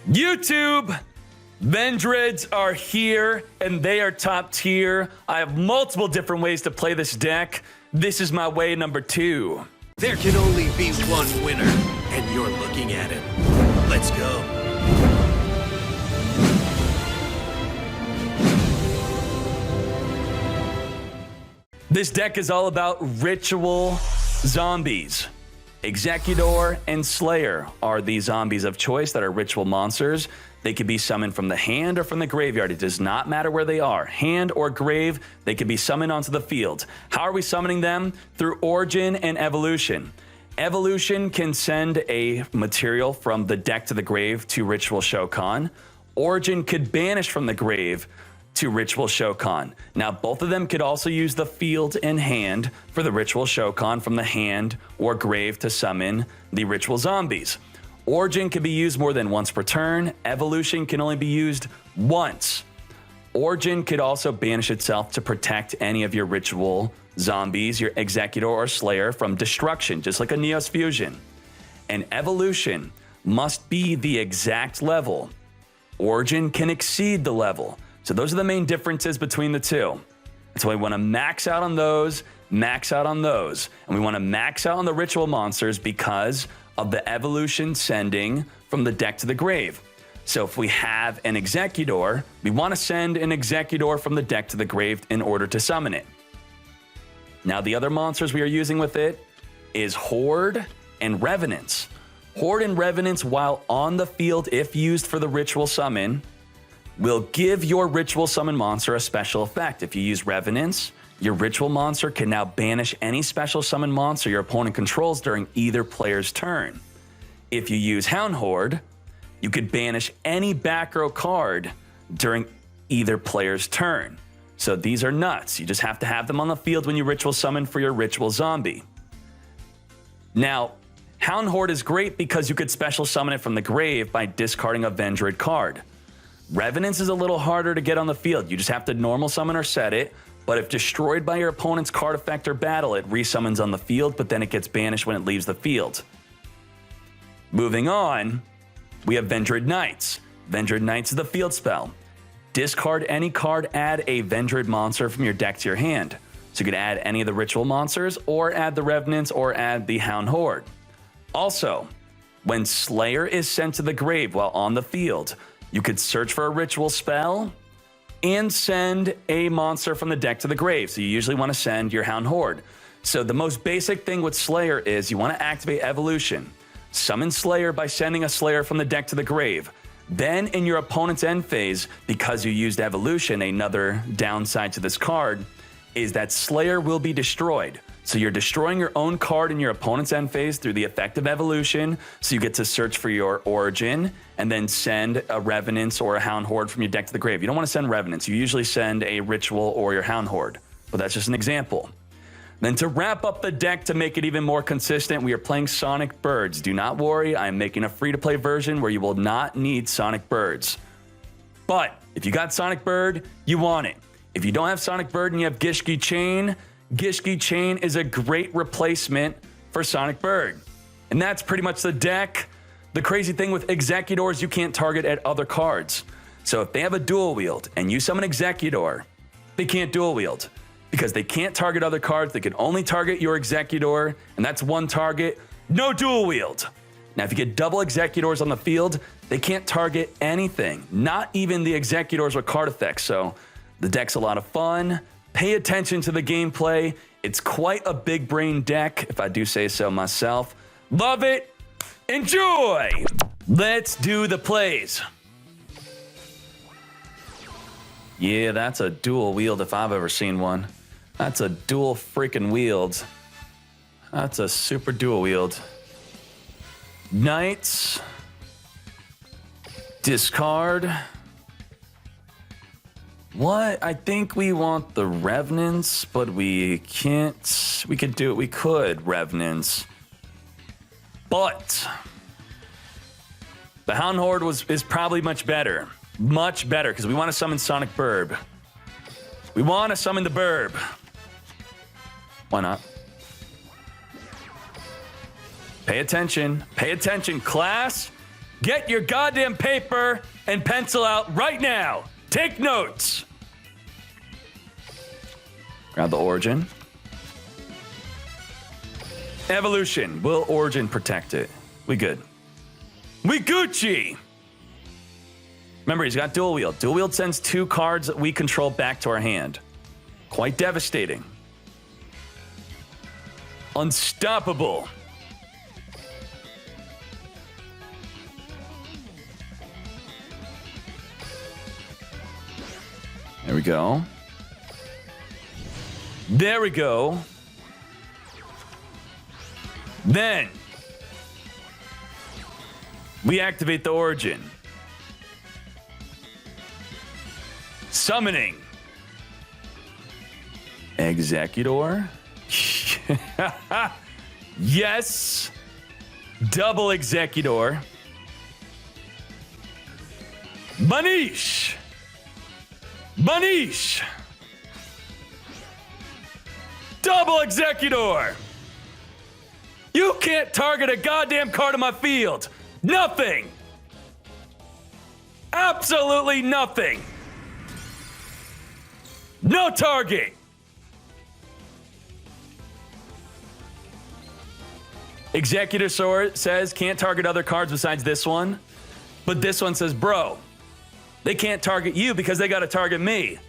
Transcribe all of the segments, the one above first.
YouTube, Vendreads are here, and they are top tier. I have multiple different ways to play this deck. This is my way number 2. There can only be one winner, and you're looking at him. Let's go. This deck is all about ritual zombies. Executor and Slayer are the zombies of choice that are ritual monsters. They could be summoned from the hand or from the graveyard. It does not matter where they are. Hand or grave, they can be summoned onto the field. How are we summoning them? Through Origin and Evolution. Evolution can send a material from the deck to the grave to Ritual Shokan. Origin could banish from the grave to Ritual Shokan. Now, both of them could also use the field and hand for the Ritual Shokan from the hand or grave to summon the ritual zombies. Origin can be used more than once per turn. Evolution can only be used once. Origin could also banish itself to protect any of your ritual zombies, your Executor or Slayer, from destruction, just like a Neos Fusion. And Evolution must be the exact level. Origin can exceed the level. So those are the main differences between the two. So we want to max out on those, max out on those. And we want to max out on the ritual monsters because of the evolution sending from the deck to the grave. So if we have an Executor, we want to send an Executor from the deck to the grave in order to summon it. Now the other monsters we are using with it is Horde and Revenants. Horde and Revenants, while on the field, if used for the ritual summon, will give your ritual summon monster a special effect. If you use Revenants, your ritual monster can now banish any special summon monster your opponent controls during either player's turn. If you use Hound Horde, you could banish any back row card during either player's turn. So these are nuts. You just have to have them on the field when you ritual summon for your ritual zombie. Now, Hound Horde is great because you could special summon it from the grave by discarding a Vendread card. Revenants is a little harder to get on the field. You just have to normal summon or set it, but if destroyed by your opponent's card effect or battle, it resummons on the field, but then it gets banished when it leaves the field. Moving on, we have Vendread Knights. Vendread Knights is the field spell. Discard any card, add a Vendread monster from your deck to your hand. So you could add any of the ritual monsters, or add the Revenants, or add the Hound Horde. Also, when Slayer is sent to the grave while on the field, you could search for a ritual spell and send a monster from the deck to the grave. So you usually want to send your Hound Horde. So the most basic thing with Slayer is you want to activate Evolution. Summon Slayer by sending a Slayer from the deck to the grave. Then in your opponent's end phase, because you used Evolution, another downside to this card is that Slayer will be destroyed. So you're destroying your own card in your opponent's end phase through the effect of Evolution. So you get to search for your Origin and then send a Revenants or a Hound Horde from your deck to the grave. You don't want to send Revenants. You usually send a Ritual or your Hound Horde, but that's just an example. Then to wrap up the deck to make it even more consistent, we are playing Sonic Birds. Do not worry, I'm making a free-to-play version where you will not need Sonic Birds. But if you got Sonic Bird, you want it. If you don't have Sonic Bird and you have Gishki Chain, Gishki Chain is a great replacement for Sonic Bird. And that's pretty much the deck. The crazy thing with Executors, you can't target at other cards. So if they have a dual wield and you summon Executor, they can't dual wield because they can't target other cards. They can only target your Executor, and that's one target, no dual wield. Now, if you get double Executors on the field, they can't target anything, not even the Executors with card effects. So the deck's a lot of fun. Pay attention to the gameplay. It's quite a big brain deck, if I do say so myself. Love it. Enjoy. Let's do the plays. Yeah, that's a dual wield if I've ever seen one. That's a dual freaking wield. That's a super dual wield. Knights. Discard. What? I think we want the Revenants, but we can't. We could do it. We could Revenants. But the Hound Horde is probably much better. Much better, because we want to summon Sonic Burb. We want to summon the Burb. Why not? Pay attention. Pay attention, class. Get your goddamn paper and pencil out right now. Take notes. Grab the Origin. Evolution. Will Origin protect it? We good. We Gucci. Remember, he's got Dual Wield. Dual Wield sends 2 cards that we control back to our hand. Quite devastating. Unstoppable. There we go. There we go. Then we activate the Origin. Summoning. Executor. Yes. Double Executor. Banish. Banish. Double Executor. You can't target a goddamn card in my field. Nothing. Absolutely nothing. No target. Executor says can't target other cards besides this one. But this one says, bro, they can't target you because they got to target me.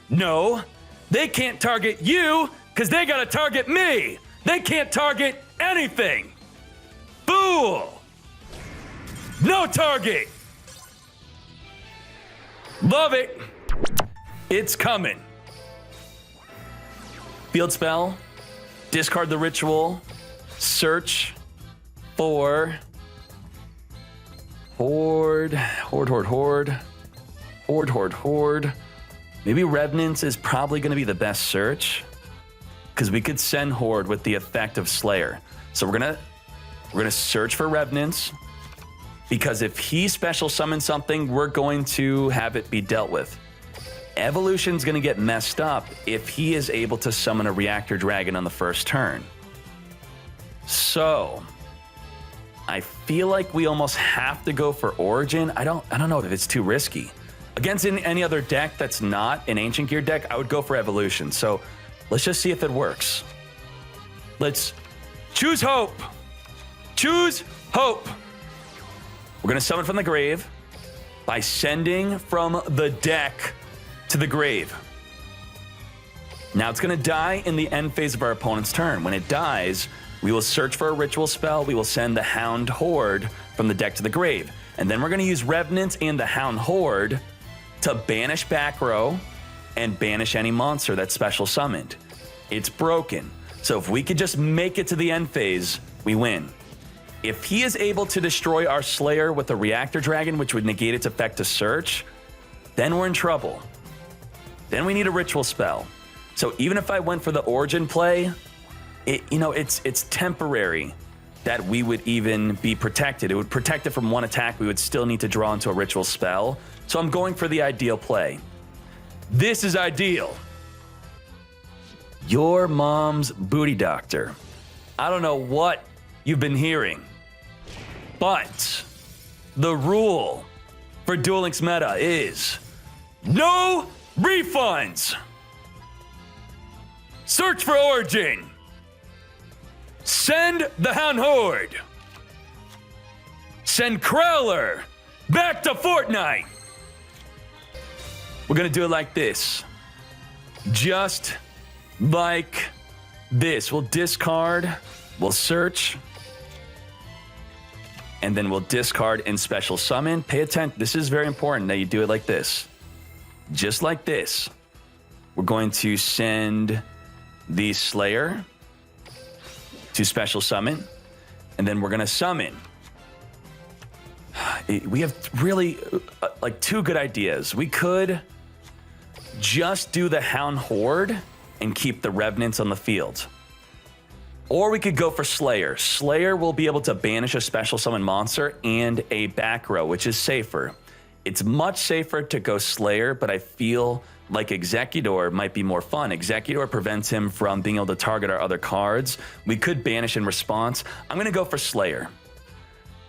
No, they can't target you because they got to target me. They can't target anything. Fool. No target. Love it. It's coming. Field spell. Discard the ritual. Search for Horde. Maybe Revenants is probably going to be the best search because we could send Horde with the effect of Slayer. So we're gonna search for Revenants because if he special summons something, we're going to have it be dealt with. Evolution's going to get messed up if he is able to summon a Reactor Dragon on the first turn. So I feel like we almost have to go for Origin. I don't know if it's too risky. Against any other deck that's not an Ancient Gear deck, I would go for Evolution. So let's just see if it works. Let's choose hope. Choose hope. We're going to summon from the grave by sending from the deck to the grave. Now it's going to die in the end phase of our opponent's turn. When it dies, we will search for a ritual spell. We will send the Hound Horde from the deck to the grave. And then we're going to use Revenants and the Hound Horde to banish back row and banish any monster that's special summoned. It's broken. So if we could just make it to the end phase, we win. If he is able to destroy our Slayer with a Reactor Dragon, which would negate its effect to search, then we're in trouble. Then we need a ritual spell. So even if I went for the Origin play, it's temporary that we would even be protected. It would protect it from one attack. We would still need to draw into a ritual spell. So I'm going for the ideal play. This is ideal. Your mom's booty doctor. I don't know what you've been hearing, but the rule for Duel Links meta is no refunds. Search for Origin. Send the Hound Horde. Send Crowler back to Fortnite. We're gonna do it like this. Just like this. We'll discard, we'll search, and then we'll discard and special summon. Pay attention, this is very important that you do it like this. Just like this. We're going to send the Slayer to special summon, and then we're gonna summon. We have really like 2 good ideas. We could just do the Hound Horde and keep the Revenants on the field. Or we could go for Slayer. Slayer will be able to banish a special summon monster and a back row, which is safer. It's much safer to go Slayer, but I feel like Executor might be more fun. Executor prevents him from being able to target our other cards. We could banish in response. I'm gonna go for Slayer.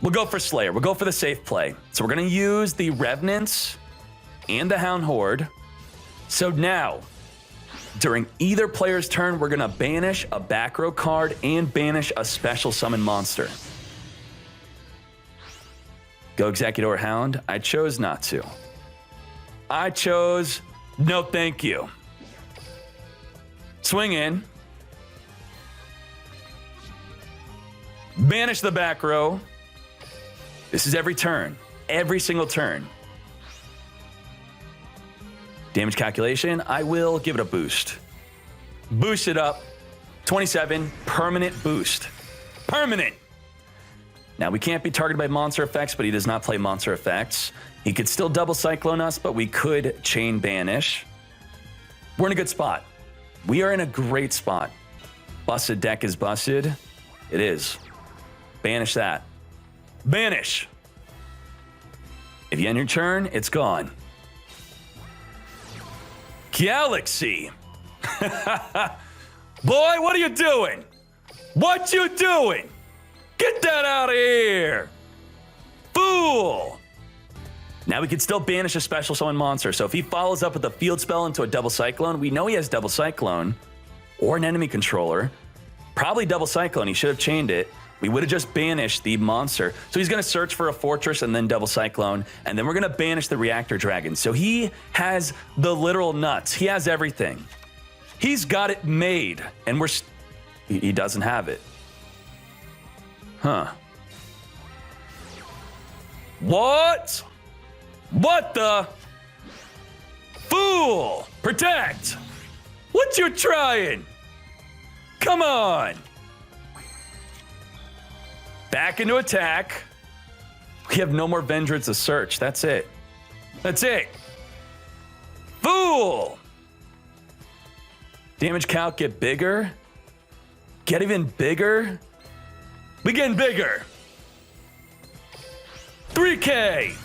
We'll go for Slayer. We'll go for the safe play. So we're going to use the Revenants and the Hound Horde. So now, during either player's turn, we're going to banish a back row card and banish a special summon monster. Go Executor Hound. I chose not to. I chose no thank you. Swing in. Banish the back row. This is every turn. Every single turn. Damage calculation, I will give it a boost. Boost it up. 27, permanent boost. Permanent! Now, we can't be targeted by monster effects, but he does not play monster effects. He could still double Cyclone us, but we could chain banish. We're in a good spot. We are in a great spot. Busted deck is busted. It is. Banish that. Banish! If you end your turn, it's gone. Galaxy! Boy, what are you doing? What you doing? Get that out of here! Fool! Now we can still banish a special summon monster, so if he follows up with a field spell into a double Cyclone, we know he has double Cyclone, or an enemy controller. Probably double Cyclone, he should have chained it. We would have just banished the monster. So he's going to search for a fortress and then double Cyclone, and then we're going to banish the Reactor Dragon. So he has the literal nuts. He has everything. He's got it made, and he doesn't have it. Huh. What? What the? Fool! Protect! What you trying? Come on! Back into attack. We have no more Vendreads to search. That's it. That's it. Fool! Damage calc get bigger. Get even bigger. We getting bigger. 3K.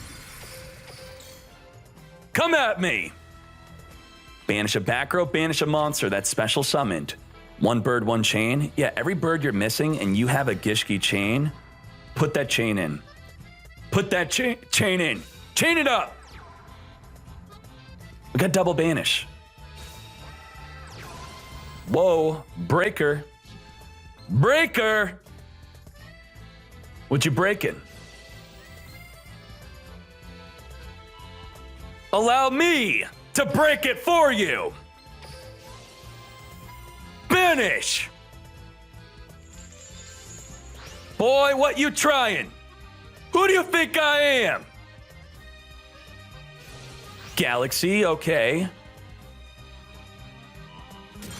Come at me. Banish a back row, banish a monster that's special summoned. One bird, one chain. Yeah, every bird you're missing and you have a Gishki chain, put that chain in. Put that chain in. Chain it up. We got double banish. Whoa, breaker. Breaker. What you breaking? Allow me to break it for you. Banish! Boy, what you trying? Who do you think I am? Galaxy, okay.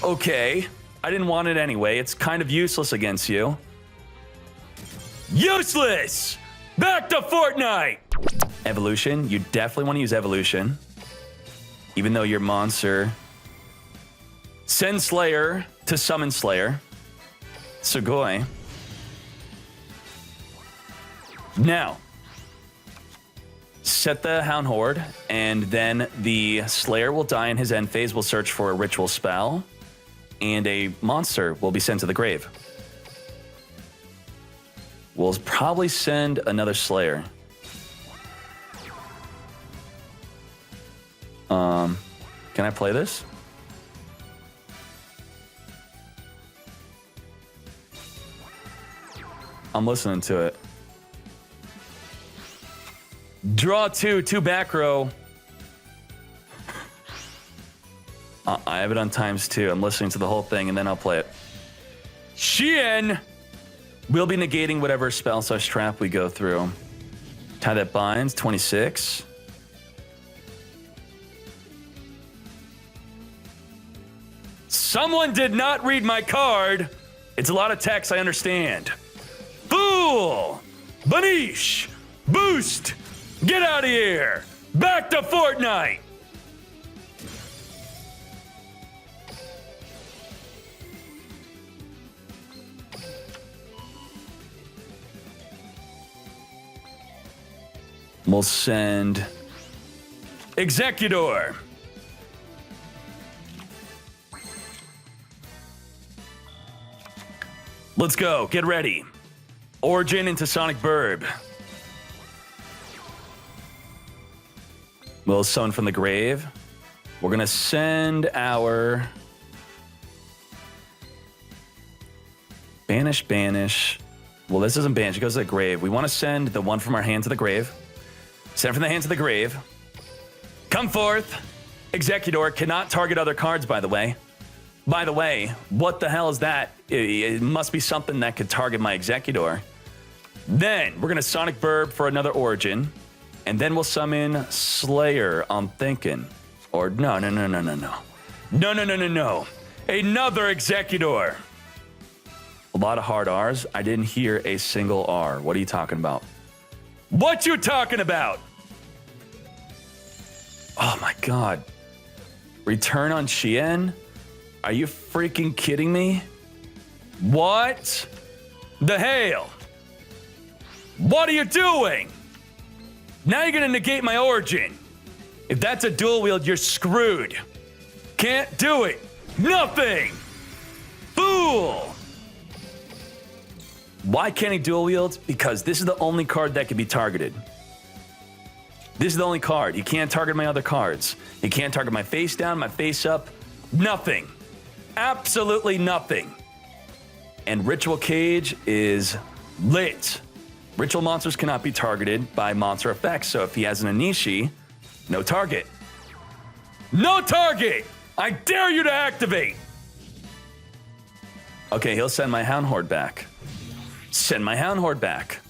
Okay. I didn't want it anyway. It's kind of useless against you. Useless! Back to Fortnite! Evolution. You definitely want to use Evolution. Even though your monster... Send Slayer to summon Slayer. Sugoi. Now, set the Hound Horde, and then the Slayer will die in his end phase. We'll search for a ritual spell, and a monster will be sent to the grave. We'll probably send another Slayer. Can I play this? I'm listening to it. Draw two back row. I have it on ×2. I'm listening to the whole thing and then I'll play it. Xian! We'll be negating whatever spell/trap we go through. Tie that binds, 26. Someone did not read my card. It's a lot of text, I understand. Fool! Banish! Boost! Get out of here! Back to Fortnite! We'll send Executor. Let's go. Get ready. Origin into Sonic Burb. We'll summon from the grave. We're going to send our... Banish. Well, this isn't banish. It goes to the grave. We want to send the one from our hand to the grave. Send from the hand to the grave. Come forth. Executor cannot target other cards, by the way. By the way, what the hell is that? It must be something that could target my Executor. Then we're going to Sonic Verb for another Origin. And then we'll summon Slayer, I'm thinking. Or no. No. Another Executor. A lot of hard R's. I didn't hear a single R. What are you talking about? What you talking about? Oh my God. Return on Shien? Are you freaking kidding me? What the hell? What are you doing? Now you're gonna negate my Origin. If that's a dual wield, you're screwed. Can't do it. Nothing. Fool. Why can't he dual wield? Because this is the only card that can be targeted. This is the only card. He can't target my other cards. He can't target my face down, my face up. Nothing. Absolutely nothing. And Ritual Cage is lit. Ritual monsters cannot be targeted by monster effects. So if he has an Anishi, no target. No target! I dare you to activate! Okay, he'll send my Hound Horde back. Send my Hound Horde back.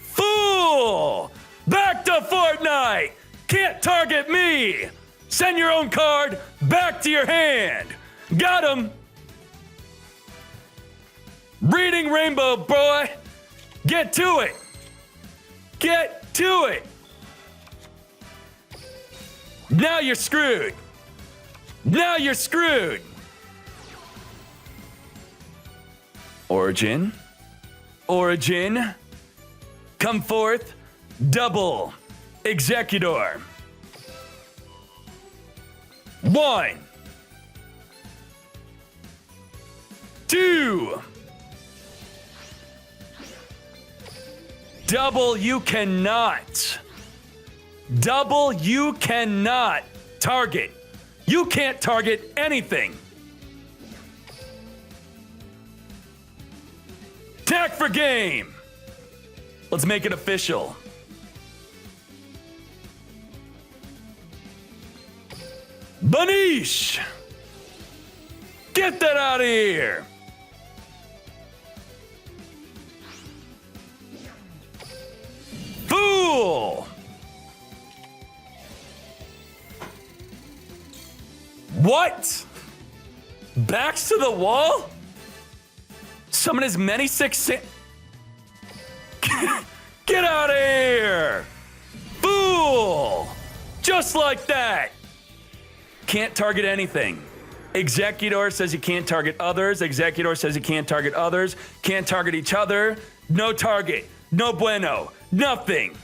Fool! Back to Fortnite! Can't target me! Send your own card back to your hand! Got him! Reading Rainbow, boy! Get to it! Get to it! Now you're screwed! Now you're screwed! Origin. Come forth. Double. Executor. 1. 2. Double, you cannot. Double, you cannot target. You can't target anything. Attack for game. Let's make it official. Banish! Get that out of here! Fool! What? Backs to the wall? Summon as many 6... Get out of here! Fool! Just like that! Can't target anything. Executor says you can't target others. Executor says you can't target others. Can't target each other. No target. No bueno. Nothing.